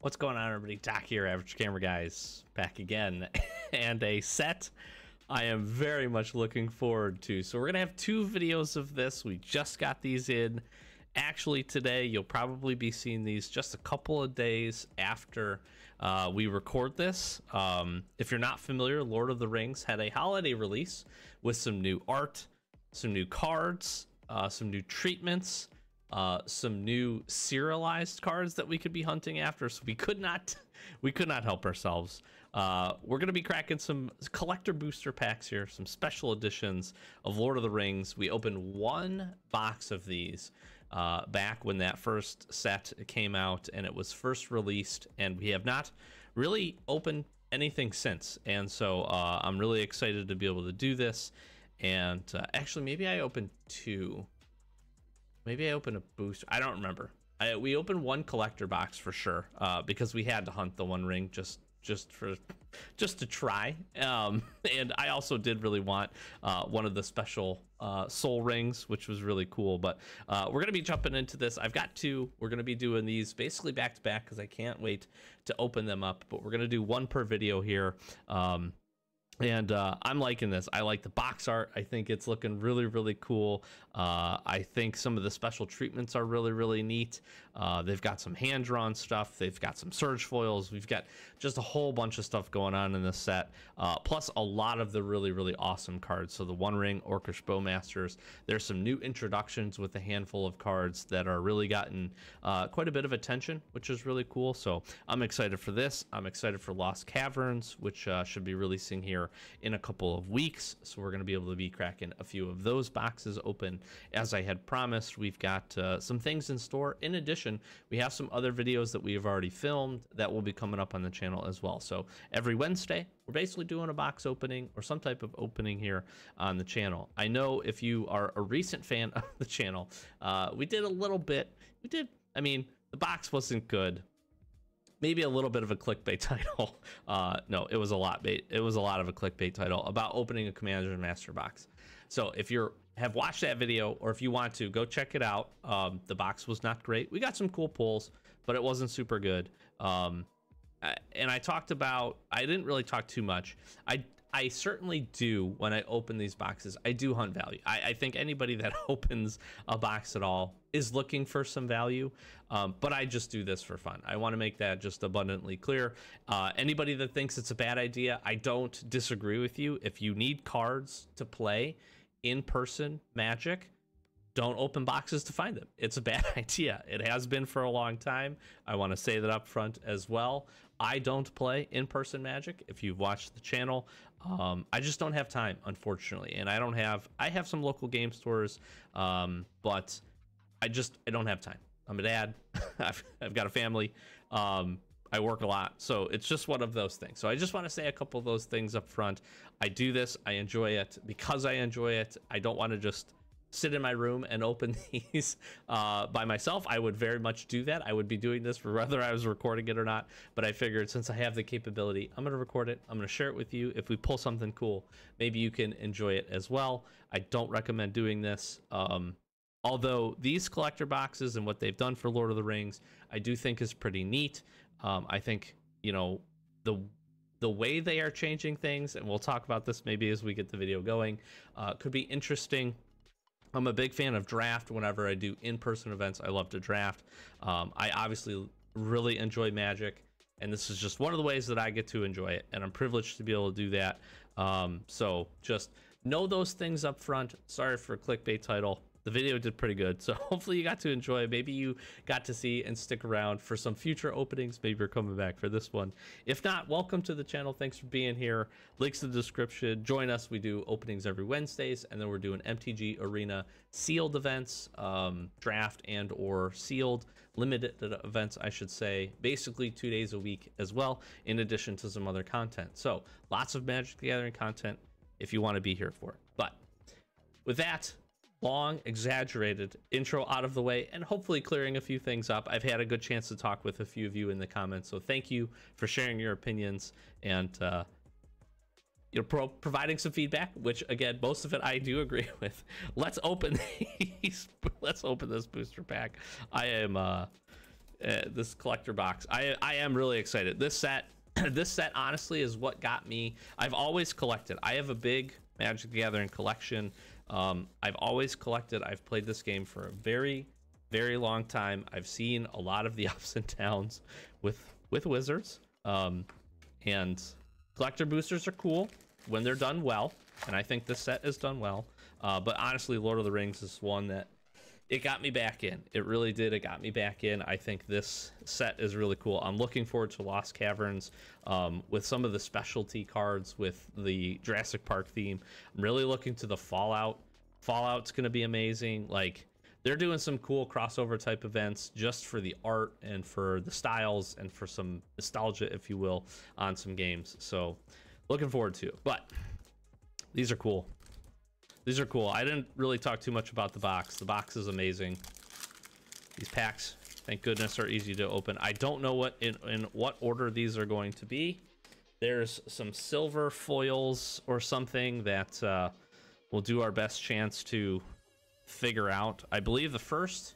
What's going on, everybody? Doc here, Average Camera Guys, back again. And a set I am very much looking forward to. So we're gonna have two videos of this. We just got these in actually today. You'll probably be seeing these just a couple of days after we record this. If you're not familiar, Lord of the Rings had a holiday release with some new art, some new cards, some new treatments, some new serialized cards that we could be hunting after. So we could not help ourselves. We're gonna be cracking some collector booster packs here, some special editions of Lord of the Rings. We opened one box of these back when that first set came out and it was first released, and we have not really opened anything since. And so I'm really excited to be able to do this. And actually, maybe I opened two. Maybe I opened a booster. I don't remember. We opened one collector box for sure, because we had to hunt the One Ring just to try. And I also did really want one of the special soul rings, which was really cool. But we're gonna be jumping into this. I've got two. We're gonna be doing these basically back to back because I can't wait to open them up. But we're gonna do one per video here. And I'm liking this. I like the box art. I think it's looking really, really cool. I think some of the special treatments are really, really neat. They've got some hand-drawn stuff. They've got some surge foils. We've got just a whole bunch of stuff going on in this set. Plus a lot of the really, really awesome cards. So the One Ring, Orcish Bowmasters. There's some new introductions with a handful of cards that are really gotten quite a bit of attention, which is really cool. So I'm excited for this. I'm excited for Lost Caverns, which should be releasing here in a couple of weeks. So we're going to be able to be cracking a few of those boxes open. As I had promised, we've got some things in store. In addition, we have some other videos that we have already filmed that will be coming up on the channel as well. So every Wednesday, we're basically doing a box opening or some type of opening here on the channel. I know if you are a recent fan of the channel, we did a little bit. I mean, the box wasn't good. Maybe a little bit of a clickbait title. No, it was a lot of a clickbait title about opening a Commander Master box. So if you have watched that video, or if you want to, go check it out. The box was not great. We got some cool pulls, but it wasn't super good. And I talked about, I didn't really talk too much. I certainly do, when I open these boxes, I do hunt value. I think anybody that opens a box at all is looking for some value, but I just do this for fun. I want to make that just abundantly clear. Anybody that thinks it's a bad idea, I don't disagree with you. If you need cards to play in-person Magic, don't open boxes to find them. It's a bad idea. It has been for a long time. I want to say that up front as well. I don't play in-person Magic. If you've watched the channel, I just don't have time, unfortunately. And I have some local game stores, but I don't have time. I'm a dad. I've got a family. I work a lot. So it's just one of those things. So I just want to say a couple of those things up front. I do this. I enjoy it because I enjoy it. I don't want to just sit in my room and open these by myself. I would very much do that. I would be doing this for whether I was recording it or not, but I figured since I have the capability, I'm gonna record it. I'm gonna share it with you. If we pull something cool, maybe you can enjoy it as well. I don't recommend doing this. Although these collector boxes and what they've done for Lord of the Rings, I do think is pretty neat. I think, you know, the way they are changing things, and we'll talk about this maybe as we get the video going, could be interesting. I'm a big fan of draft. Whenever I do in-person events, I love to draft. I obviously really enjoy Magic, and this is just one of the ways that I get to enjoy it, and I'm privileged to be able to do that. So just know those things up front. Sorry for a clickbait title. The video did pretty good, so hopefully you got to enjoy. Maybe you got to see and stick around for some future openings. Maybe you're coming back for this one. If not, welcome to the channel. Thanks for being here. Links in the description. Join us. We do openings every Wednesdays, and then we're doing MTG Arena sealed events, draft and or sealed limited events, I should say, basically 2 days a week as well, in addition to some other content. So lots of Magic the Gathering content if you want to be here for it. But with that long, exaggerated intro out of the way, and hopefully clearing a few things up, I've had a good chance to talk with a few of you in the comments, so thank you for sharing your opinions and providing some feedback, which again, most of it I do agree with. Let's open these. Let's open this booster pack. I am this collector box. I am really excited. This set, this set honestly is what got me. I've always collected. I have a big Magic the Gathering collection. I've always collected. I've played this game for a very, very long time. I've seen a lot of the ups and downs with Wizards. And collector boosters are cool when they're done well, and I think this set is done well. But honestly, Lord of the Rings is one that it got me back in. It really did. It got me back in. I think this set is really cool. I'm looking forward to Lost Caverns with some of the specialty cards with the Jurassic Park theme. I'm really looking to the Fallout. Fallout's going to be amazing. Like, they're doing some cool crossover type events just for the art and for the styles and for some nostalgia, if you will, on some games. So looking forward to it. But these are cool. These are cool. I didn't really talk too much about the box. The box is amazing. These packs, thank goodness, are easy to open. I don't know what in what order these are going to be. There's some silver foils or something that we'll do our best chance to figure out. I believe the first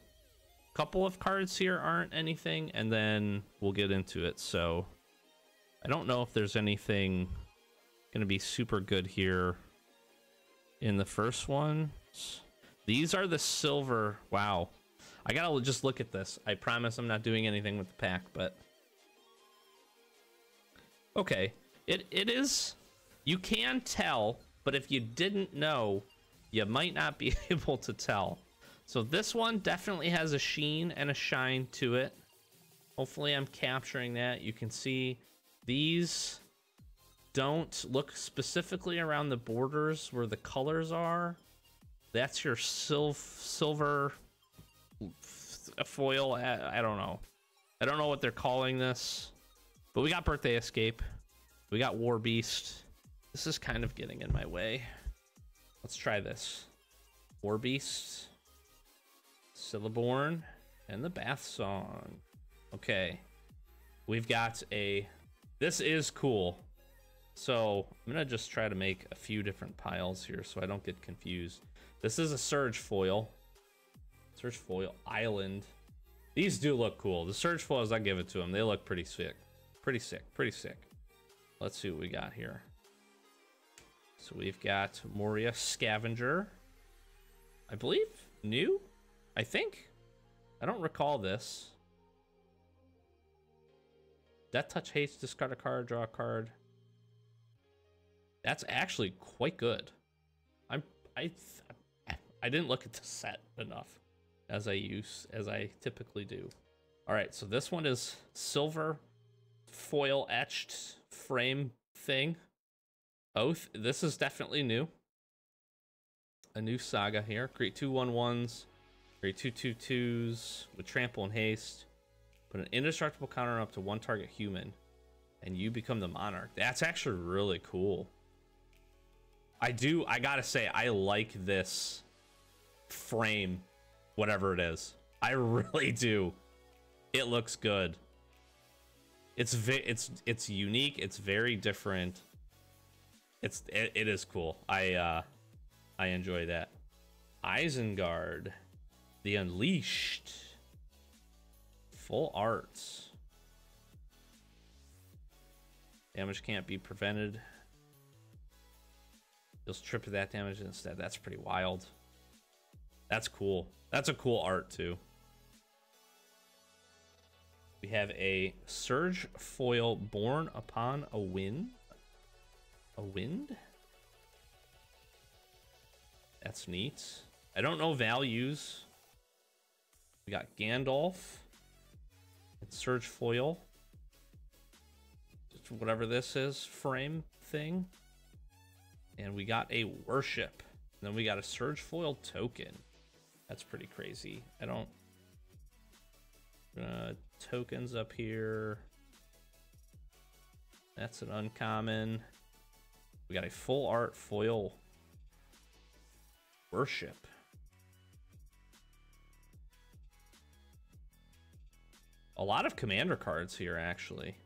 couple of cards here aren't anything, and then we'll get into it. So I don't know if there's anything going to be super good here in the first one. These are the silver. Wow, I gotta just look at this. I promise I'm not doing anything with the pack, but okay, it is, you can tell, but if you didn't know, you might not be able to tell. So this one definitely has a sheen and a shine to it. Hopefully I'm capturing that. You can see these don't look specifically around the borders where the colors are. That's your silver foil. I don't know. I don't know what they're calling this, but we got Birthday Escape. We got War Beast. This is kind of getting in my way. Let's try this. War Beast, Syllaborn, and the Bath Song. Okay, we've got a, this is cool. So I'm gonna just try to make a few different piles here so I don't get confused. This is a Surge Foil. Surge Foil Island. These do look cool. The Surge Foils, I give it to them. They look pretty sick. Pretty sick, pretty sick. Let's see what we got here. So we've got Moria Scavenger. I believe new, I think. I don't recall this. Death Touch Haste, discard a card, draw a card. That's actually quite good. I didn't look at the set enough as I typically do. All right, so this one is silver foil etched frame thing. Oath. This is definitely new. A new saga here. Create 2/1/1s. Create 2/2/2s with trample and haste. Put an indestructible counter up to one target human, and you become the monarch. That's actually really cool. I gotta say, I like this frame, whatever it is. I really do. It looks good. It's unique. It's very different. It is cool. I enjoy that. Isengard, the Unleashed, full arts. Damage can't be prevented. You'll strip that damage instead. That's pretty wild. That's cool. That's a cool art too. We have a Surge Foil Born Upon a Wind. A wind? That's neat. I don't know values. We got Gandalf. It's Surge Foil. Just whatever this is, frame thing. And we got a Worship. And then we got a Surge Foil token. That's pretty crazy. I don't... tokens up here. That's an uncommon. We got a full art foil Worship. A lot of commander cards here, actually.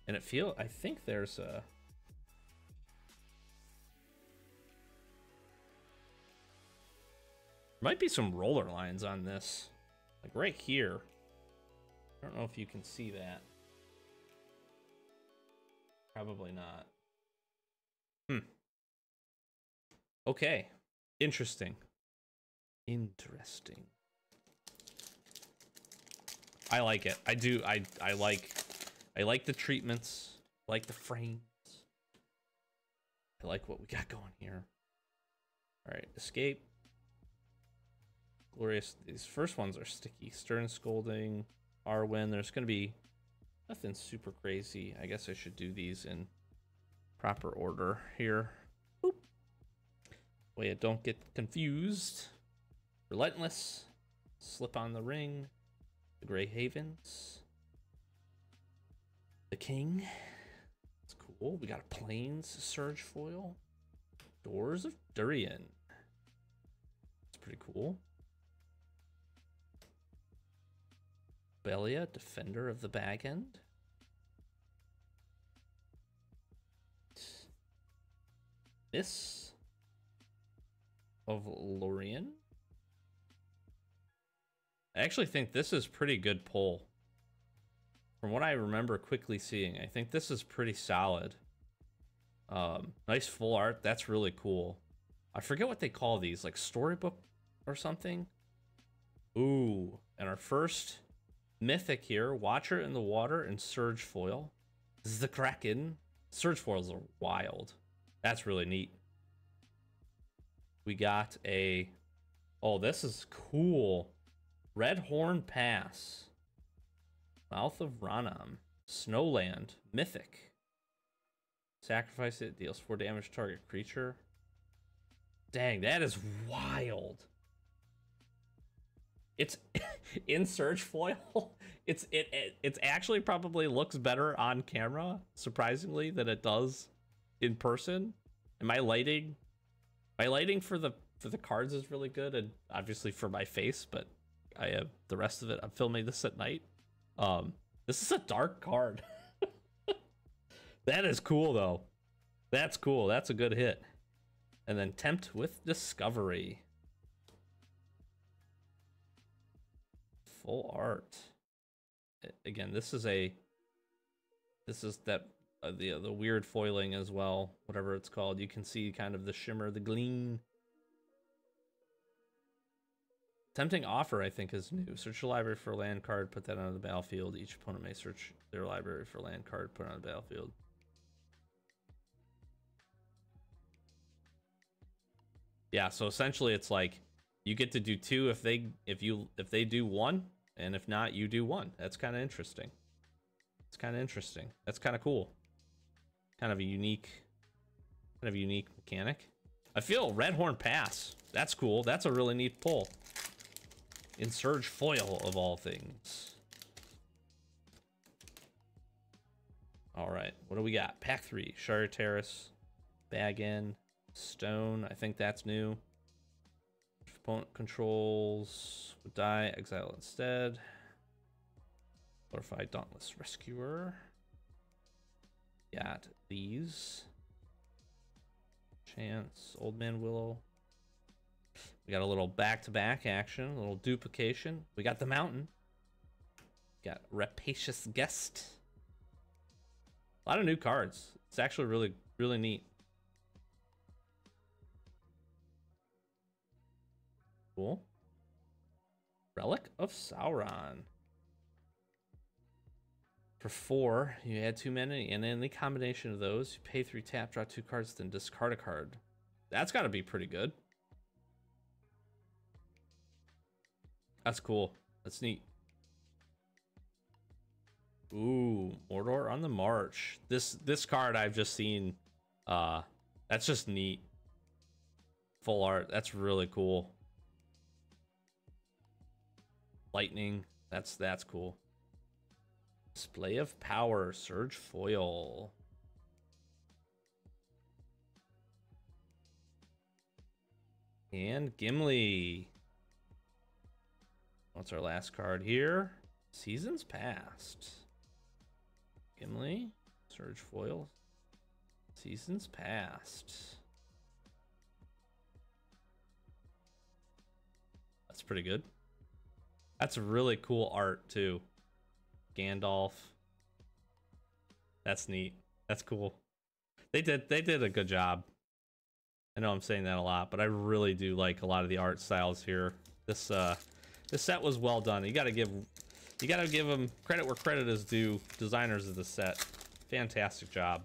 And I think there's a... Might be some roller lines on this. Like right here. I don't know if you can see that. Probably not. Okay. Interesting. Interesting. I like it. I do. I like the treatments. I like the frames. I like what we got going here. All right, escape. Glorious. These first ones are sticky. Stern scolding. Arwen. There's gonna be nothing super crazy. I guess I should do these in proper order here. Boop. Way I don't get confused. Relentless. Slip on the ring. The Grey Havens. The King. That's cool. We got a Plains Surge foil. Doors of Durian. That's pretty cool. Belia, Defender of the Bag End. Miss of Lorien. I actually think this is pretty good pull. From what I remember quickly seeing, I think this is pretty solid. Nice full art. That's really cool. I forget what they call these, like storybook or something. Ooh, and our first mythic here, Watcher in the Water and Surge foil. This is the Kraken. Surge foils are wild. That's really neat. We got a... Oh, this is cool. Red Horn Pass. Mouth of Ranam. Snowland. Mythic. Sacrifice it. Deals 4 damage to target creature. Dang, that is wild. It's in Surge foil. It's actually probably looks better on camera, surprisingly, than it does in person. And my lighting for the cards is really good, and obviously for my face, but I have the rest of it. I'm filming this at night. This is a dark card. That is cool though. That's cool. That's a good hit. And then Tempt with Discovery. Full art. Again, this is that the weird foiling as well, whatever it's called. You can see kind of the shimmer, the gleam. Tempting Offer, I think, is new. Search your library for a land card, put that on the battlefield. Each opponent may search their library for a land card, put it on the battlefield. Yeah, so essentially it's like you get to do 2 if they do 1, and if not, you do 1. That's kind of interesting. It's kind of interesting. That's kind of cool. Kind of a unique mechanic. I feel Red Horn Pass. That's cool. That's a really neat pull. In Surge foil of all things. All right, what do we got? Pack 3, Shire Terrace, Bag In, Stone. I think that's new. Opponent controls would die, exile instead. Glorified Dauntless Rescuer. Got these. Chance, Old Man Willow. We got a little back-to-back action, a little duplication. We got the Mountain. Got Rapacious Guest. A lot of new cards. It's actually really, really neat. Cool. Relic of Sauron. For 4, you add 2 mana, and in the combination of those, you pay 3 tap, draw 2 cards, then discard a card. That's got to be pretty good. That's cool. That's neat. Ooh, Mordor on the March. This card I've just seen. That's just neat. Full art. That's really cool. Lightning. That's cool. Display of Power. Surge foil. And Gimli. What's our last card here? Seasons Past. Gimli. Surge foil. Seasons Past. That's pretty good. That's really cool art too. Gandalf. That's neat. That's cool. They did a good job. I know I'm saying that a lot, but I really do like a lot of the art styles here. This set was well done. You gotta give them credit where credit is due. Designers of the set, fantastic job.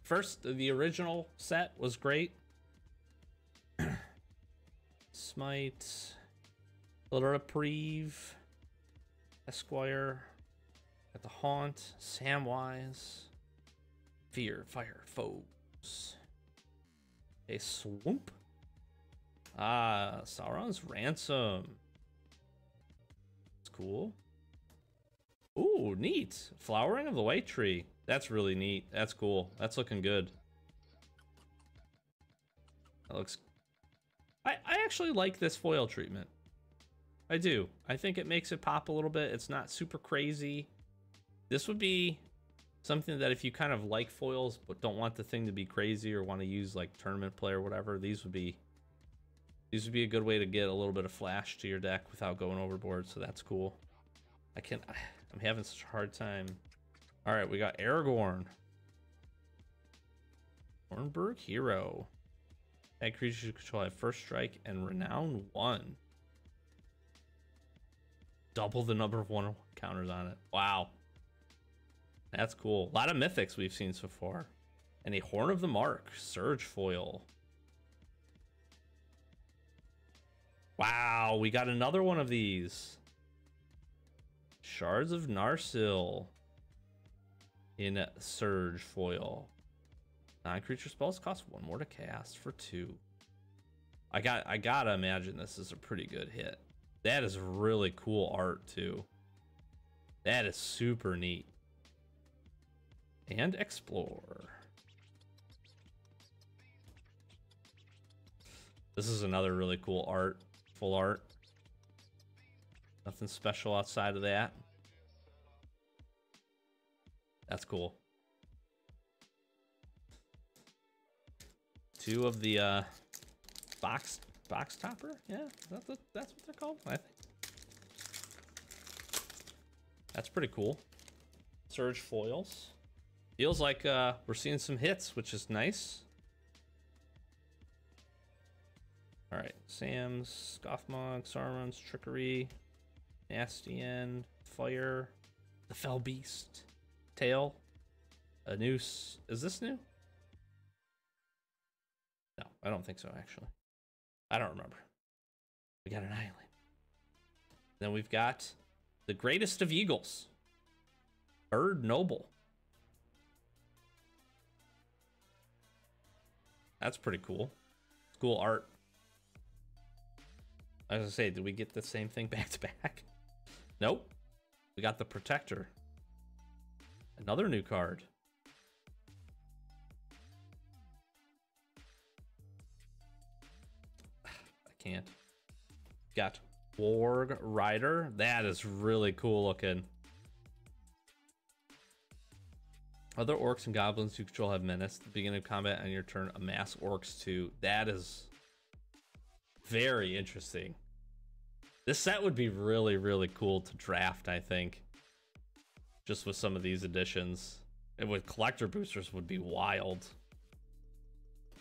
First, the original set was great. Smite, Little Reprieve, Esquire, got the Haunt, Samwise, Fear, Fire, Foes, a Swoop. Ah, Sauron's Ransom. It's cool. Ooh, neat. Flowering of the White Tree. That's really neat. That's cool. That's looking good. That looks... I actually like this foil treatment. I do. I think it makes it pop a little bit. It's not super crazy. This would be something that if you kind of like foils but don't want the thing to be crazy or want to use like tournament play or whatever, these would be a good way to get a little bit of flash to your deck without going overboard. So that's cool. I'm having such a hard time. All right, we got Aragorn, Hornburg Hero. Add creatures you control have first strike and renown 1. Double the number of 1/1 counters on it. Wow, that's cool. A lot of mythics we've seen so far. And a Horn of the Mark, Surge foil. Wow, we got another one of these. Shards of Narsil in Surge foil. Non-creature spells cost 1 more to cast for 2. I gotta imagine this is a pretty good hit. That is really cool art too. That is super neat. And Explore. This is another really cool art. Full art. Nothing special outside of that. That's cool. 2 of the box topper. Yeah, that's what they're called, I think. That's pretty cool. Surge foils. Feels like we're seeing some hits, which is nice. All right, Sam's, Scoffmog, Sauron's Trickery, Nasty End, Fire, the Fell Beast, Tail, a Noose. Is this new? No, I don't think so, actually. I don't remember. We got an Island. Then we've got the Greatest of Eagles, Bird Noble. That's pretty cool. It's cool art. I was gonna say, did we get the same thing back to back? Nope. We got the Protector. Another new card. I can't. Got Warg Rider. That is really cool looking. Other orcs and goblins you control have menace. At the beginning of combat on your turn, amass orcs too. That is very interesting. This set would be really, really cool to draft, I think. Just with some of these additions. And with collector boosters would be wild.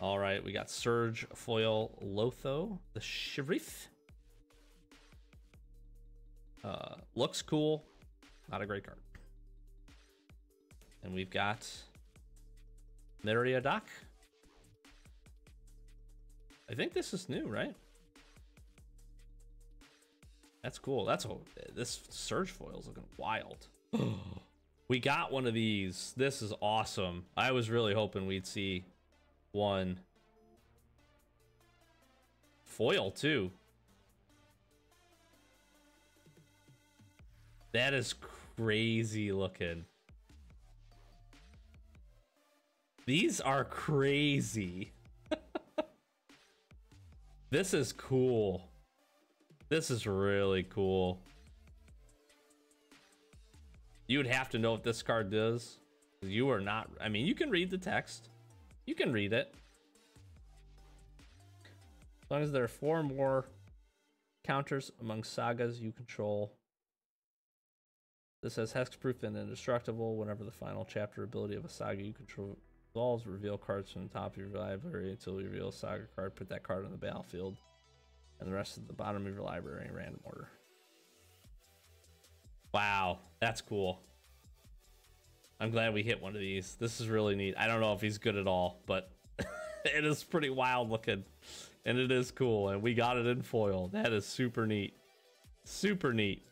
All right, we got Surge foil Lotho, the Sheriff. Looks cool. Not a great card. And we've got Meriadoc. I think this is new, right? That's cool. This Surge foil is looking wild. We got one of these. This is awesome. I was really hoping we'd see one foil too. That is crazy looking. These are crazy. This is cool. This is really cool. You would have to know what this card does. You are not, I mean, you can read the text. You can read it. As long as there are 4 more counters among sagas you control. This says hexproof and indestructible. Whenever the final chapter ability of a saga you control resolves, reveal cards from the top of your library until you reveal a saga card. Put that card on the battlefield, and the rest at the bottom of your library in random order. Wow, that's cool. I'm glad we hit one of these. This is really neat. I don't know if he's good at all, but it is pretty wild looking, and it is cool, and we got it in foil. That is super neat. Super neat.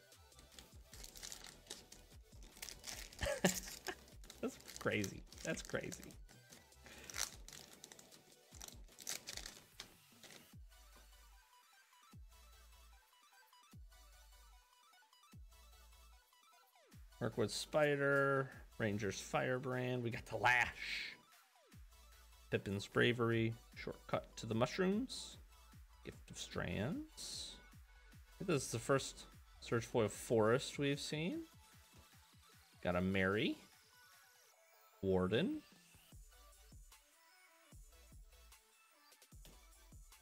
That's crazy. That's crazy. Mirkwood Spider, Ranger's Firebrand. We got the Lash. Pippin's Bravery. Shortcut to the Mushrooms. Gift of Strands. I think this is the first Surge Foil Forest we've seen. Got a Mary. Warden.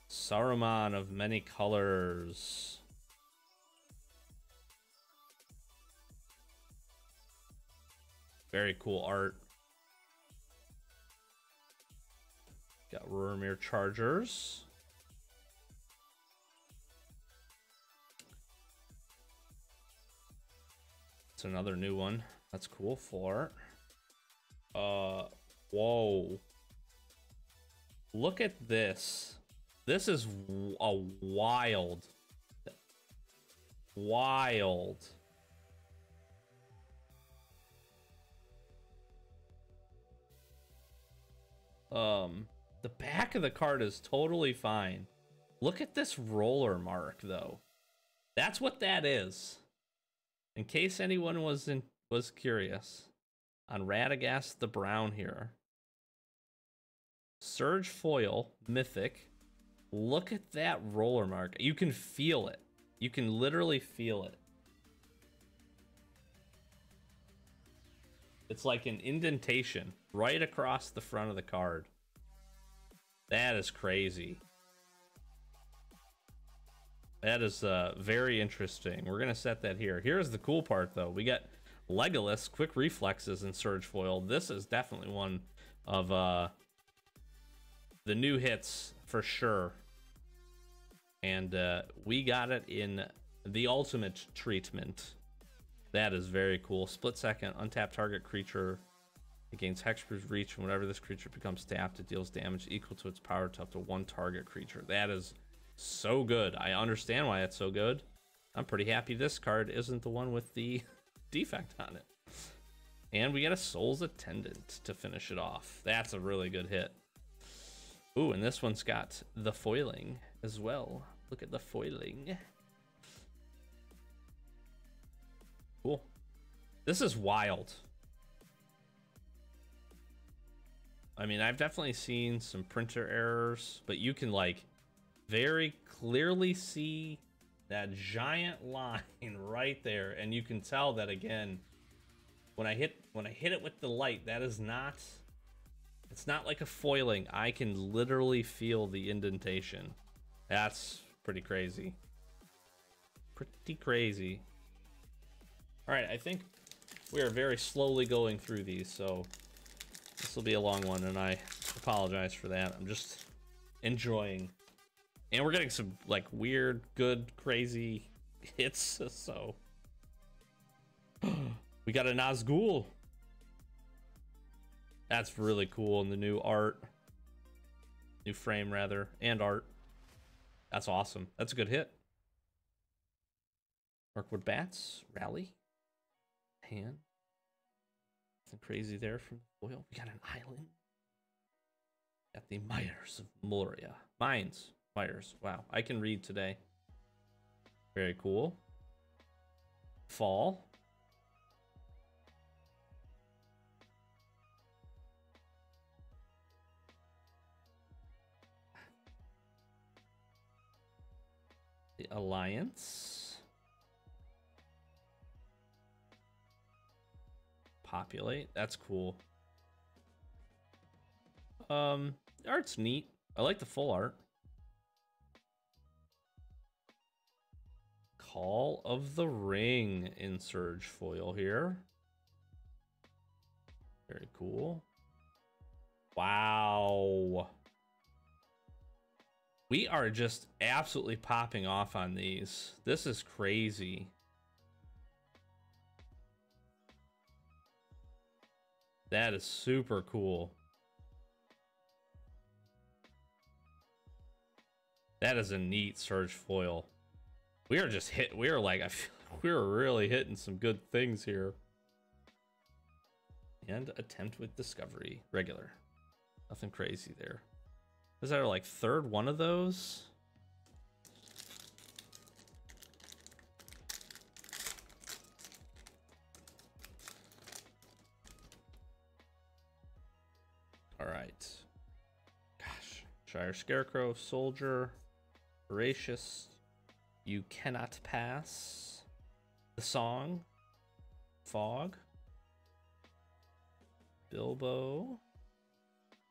Saruman of Many Colors. Very cool art. Got Roromir Chargers. It's another new one. That's cool. Full art. Whoa. Look at this. This is a wild. Wild. The back of the card is totally fine. Look at this roller mark, though. That's what that is. In case anyone was curious, on Radagast the Brown here. Surge Foil, Mythic. Look at that roller mark. You can feel it. You can literally feel it. It's like an indentation right across the front of the card. That is crazy. That is very interesting. We're gonna set that here. Here's the cool part, though. We got Legolas, Quick Reflexes, and Surge Foil. This is definitely one of the new hits for sure. And we got it in the ultimate treatment. That is very cool. Split second, untap target creature. It gains hexproof reach, and whenever this creature becomes tapped, it deals damage equal to its power to up to one target creature. That is so good. I understand why it's so good. I'm pretty happy this card isn't the one with the defect on it. And we get a Soul's Attendant to finish it off. That's a really good hit. Ooh, and this one's got the foiling as well. Look at the foiling. Cool. This is wild. I mean, I've definitely seen some printer errors, but you can like very clearly see that giant line right there, and you can tell that again when I hit it with the light. That is not, it's not like a foiling. I can literally feel the indentation. That's pretty crazy. Pretty crazy. All right, I think we are very slowly going through these, so this will be a long one, and I apologize for that. I'm just enjoying. And we're getting some like weird, good, crazy hits, so. We got a Nazgul. That's really cool in the new art. New frame, rather, and art. That's awesome. That's a good hit. Mirkwood Bats, Rally. Hand. Nothing crazy there from the foil. We got an island. Got the Myers of Moria. Mines. Myers. Wow, I can read today. Very cool. Fall. The Alliance. Populate. That's cool. The art's neat. I like the full art. Call of the Ring in Surge foil here. Very cool. Wow. We are just absolutely popping off on these. This is crazy. That is super cool. That is a neat Surge foil. We are just we are like, I feel like we're really hitting some good things here. And Attempt with Discovery, regular. Nothing crazy there. Is that our like third one of those? All right. Gosh. Shire Scarecrow, Soldier, Voracious, You Cannot Pass, The Song, Fog, Bilbo,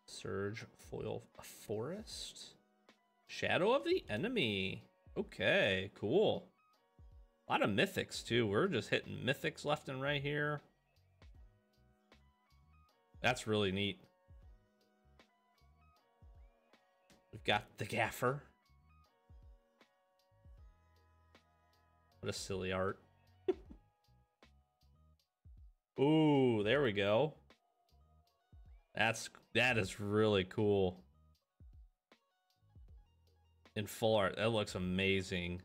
Surge foil Forest, Shadow of the Enemy. Okay, cool. A lot of mythics too. We're just hitting mythics left and right here. That's really neat. We've got the Gaffer. What a silly art. Ooh, there we go. That is really cool. In full art, that looks amazing.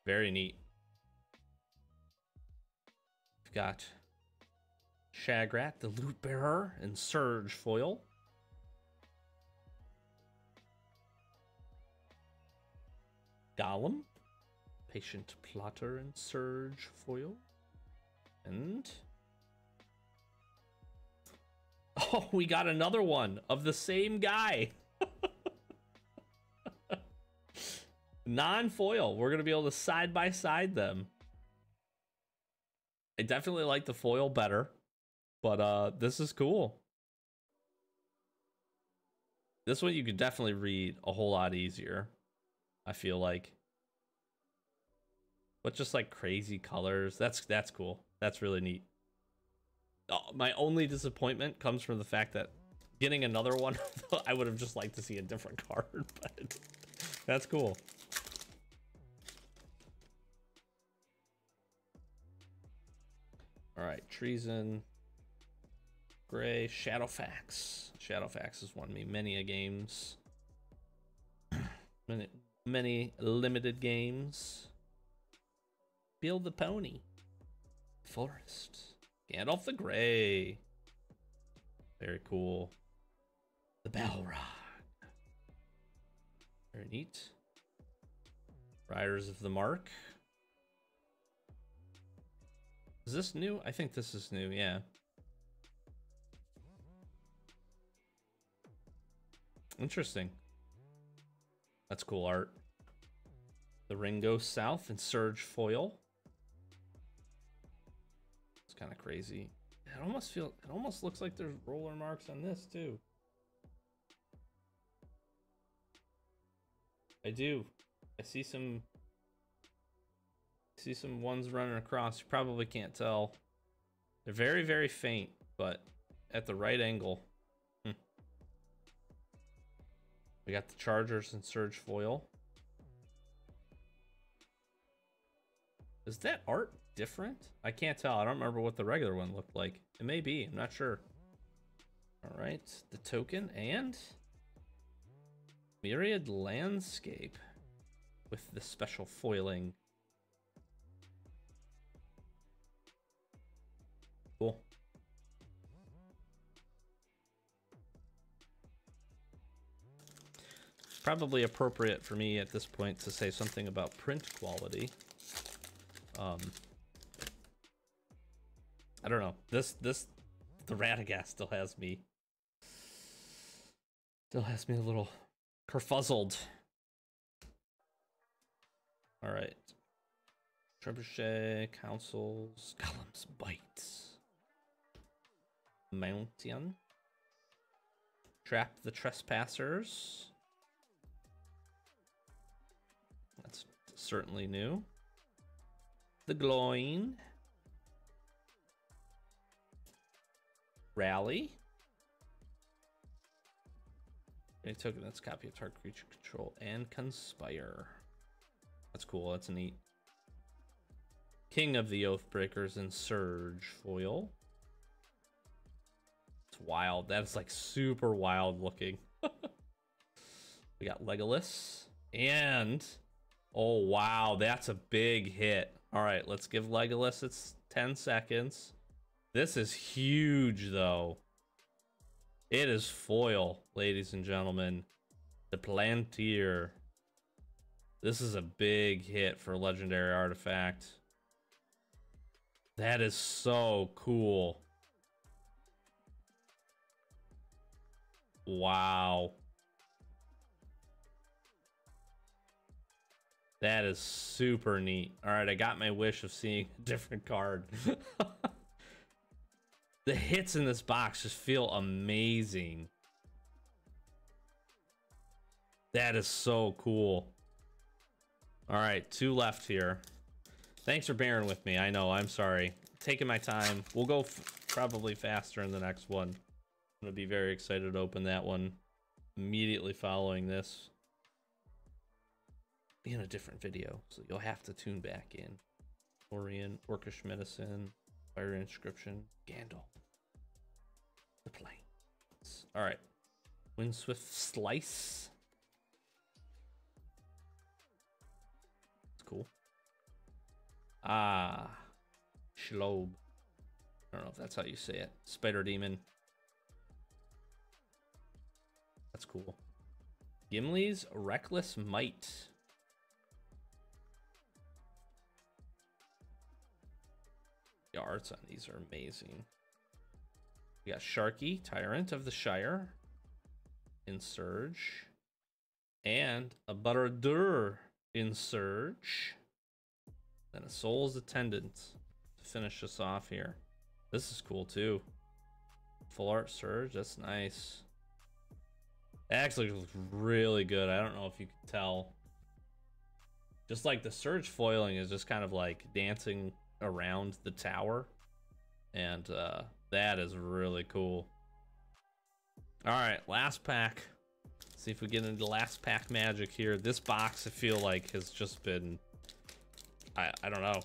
Very neat. We've got Shagrat, the Loot Bearer, in Surge foil. Gollum, Patient Plotter, in Surge foil. And oh, we got another one of the same guy. Non-foil. We're gonna be able to side by side them. I definitely like the foil better, but this is cool. This one you could definitely read a whole lot easier, I feel like. But just like crazy colors, that's cool. That's really neat. My only disappointment comes from the fact that getting another one, I would have just liked to see a different card, but that's cool. All right, Treason, Gray, Shadowfax. Shadowfax has won me many a games. many limited games. Build the Pony. Forest. Gandalf the Grey. Very cool. The Balrog. Very neat. Riders of the Mark. Is this new? I think this is new, yeah. Interesting. That's cool art. The Ring Goes South in Surge foil. It's kind of crazy. It almost looks like there's roller marks on this too. I do. I see some ones running across. You probably can't tell. They're very, very faint, but at the right angle. We got the Chargers in Surge foil. Is that art different? I can't tell. I don't remember what the regular one looked like. It may be. I'm not sure. All right. The token and Myriad Landscape with the special foiling. Cool. Probably appropriate for me at this point to say something about print quality. I don't know. The Radagast still has me a little kerfuzzled. All right. Trebuchet, Councils, Gollum's Bite, Mountain, Trap the Trespassers, certainly new. The glowing. Rally. Any token that's copy of target creature control and conspire. That's cool. That's neat. King of the Oathbreakers and Surge foil. It's wild. That's like super wild looking. We got Legolas and oh wow, that's a big hit. All right, let's give Legolas its 10 seconds. This is huge though. It is foil, ladies and gentlemen. The Plantier. This is a big hit for a legendary artifact. That is so cool. Wow. That is super neat. All right, I got my wish of seeing a different card. The hits in this box just feel amazing. That is so cool. All right, 2 left here. Thanks for bearing with me. I know, I'm sorry. Taking my time. We'll go probably faster in the next one. I'm gonna be very excited to open that one immediately following this. Be in a different video, so you'll have to tune back in. Orion, Orcish Medicine, Fire Inscription, Gandalf. The Plains. All right. Windswift Slice. It's cool. Ah. Shlob. I don't know if that's how you say it. Spider Demon. That's cool. Gimli's Reckless Might. The arts on these are amazing. We got Sharky, Tyrant of the Shire, in Surge, and a Barad-dûr in Surge, then a Soul's Attendant to finish us off here. This is cool too. Full art Surge, that's nice. It actually looks really good. I don't know if you can tell. Just like the Surge foiling is just kind of like dancing around the tower, and that is really cool. All right, last pack. See if we get into last pack magic here. This box I feel like has just been, I don't know,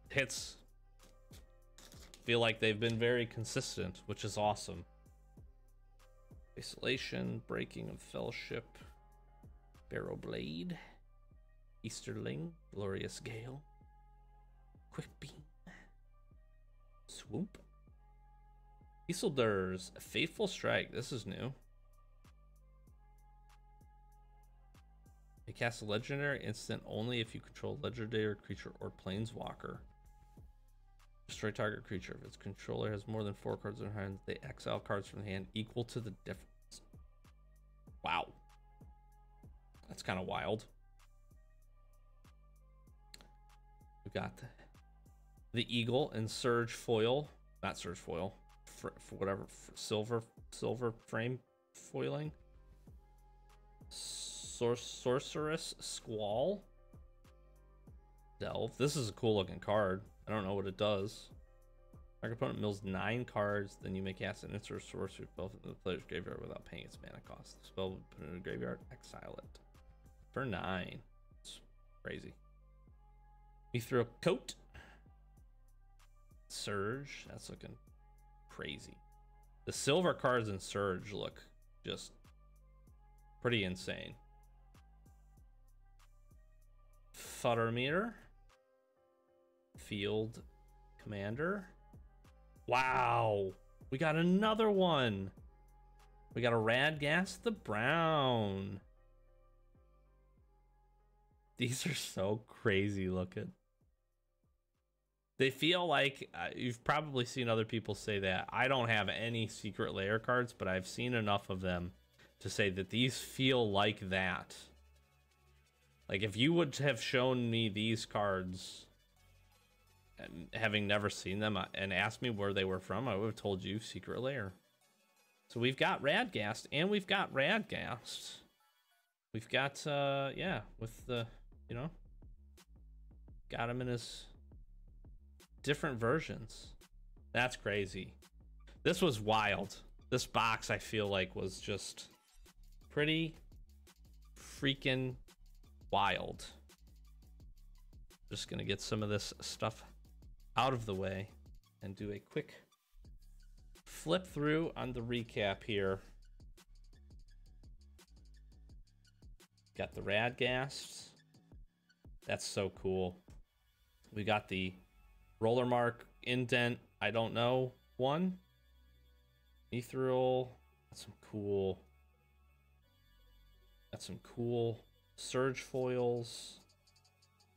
hits feel like they've been very consistent, which is awesome. Isolation, Breaking of Fellowship, Barrow Blade, Easterling, Glorious Gale, Quick Beam, Swoop, Isildur's Faithful Strike. This is new. You cast a legendary instant only if you control legendary creature or planeswalker. Destroy target creature. If its controller has more than 4 cards in hand, they exile cards from the hand equal to the difference. Wow. That's kind of wild. We got the Eagle and Surge foil. Not Surge foil. For whatever. Silver frame foiling. Sorceress Squall. Delve. This is a cool looking card. I don't know what it does. Our opponent mills 9 cards, then you may cast an instant sorcery spell from the player's graveyard without paying its mana cost. The spell will be put in a graveyard, exile it. For 9. It's crazy. Mithril Coat. Surge. That's looking crazy. The silver cards in Surge look just pretty insane. Futtermeter. Field Commander. Wow, we got another one. We got a Radgast the Brown. These are so crazy looking. They feel like, you've probably seen other people say that. I don't have any Secret Lair cards, but I've seen enough of them to say that these feel like that. Like if you would have shown me these cards, having never seen them, and asked me where they were from, I would have told you Secret Lair. So we've got Radgast and we've got Radgast. We've got yeah, with the you know? Got him in his different versions. That's crazy. This was wild. This box, I feel like, was just pretty freaking wild. Just gonna get some of this stuff out of the way and do a quick flip through on the recap here. Got the Radgast. That's so cool. We got the roller mark indent, I don't know, one. Ethereal. That's some cool surge foils.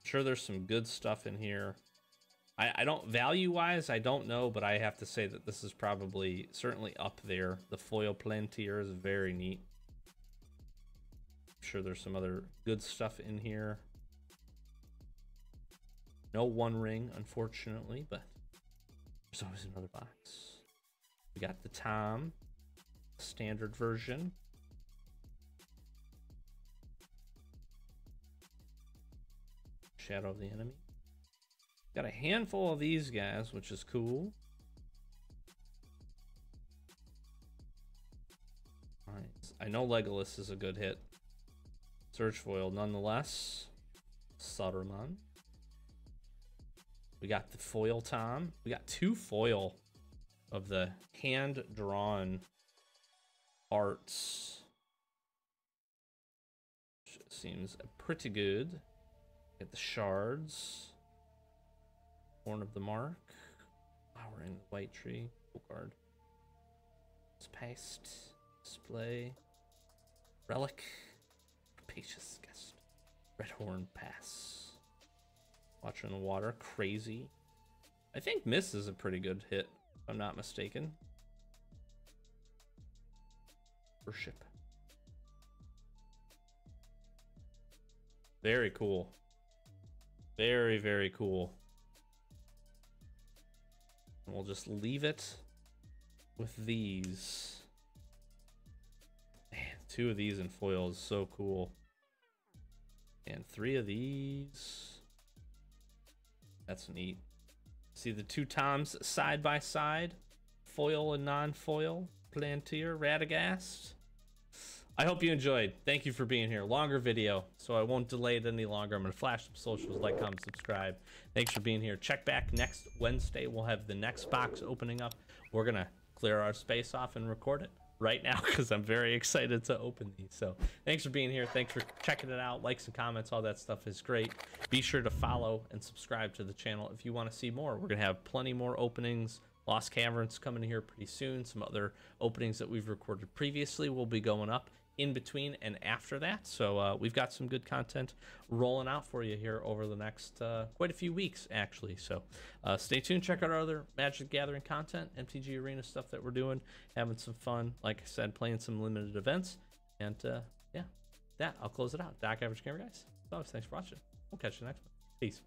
I'm sure there's some good stuff in here. I don't, value wise, I don't know, but I have to say that this is probably certainly up there. The foil Plantier is very neat. I'm sure there's some other good stuff in here. No One Ring, unfortunately, but there's always another box. We got the Tom standard version. Shadow of the Enemy. Got a handful of these guys, which is cool. All right. I know Legolas is a good hit. Surge foil nonetheless. Saruman. We got the foil Tom. We got 2 foil of the hand-drawn arts. Which seems pretty good. Get the shards. Horn of the Mark. Flowering the White Tree. Full card. Paste. Display. Relic. Capacious Guest. Redhorn Pass. Watcher in the Water. Crazy. I think Miss is a pretty good hit, if I'm not mistaken. Worship. Very cool. Very, very cool. And we'll just leave it with these. Man, 2 of these in foil is so cool. And 3 of these. That's neat. See the 2 Toms side by side. Foil and non-foil. Plantier, Radagast. I hope you enjoyed. Thank you for being here. Longer video, so I won't delay it any longer. I'm going to flash some socials, like, comment, subscribe. Thanks for being here. Check back next Wednesday. We'll have the next box opening up. We're going to clear our space off and record it right now because I'm very excited to open these. So thanks for being here. Thanks for checking it out. Likes and comments, all that stuff is great. Be sure to follow and subscribe to the channel if you want to see more. We're going to have plenty more openings. Lost Caverns coming here pretty soon. Some other openings that we've recorded previously will be going up in between and after that. So we've got some good content rolling out for you here over the next quite a few weeks, actually. So stay tuned. Check out our other Magic Gathering content, MTG Arena stuff that we're doing, having some fun. Like I said, playing some limited events. And yeah, I'll close it out. Doc Average Gamer, guys. As always, thanks for watching. We'll catch you next one. Peace.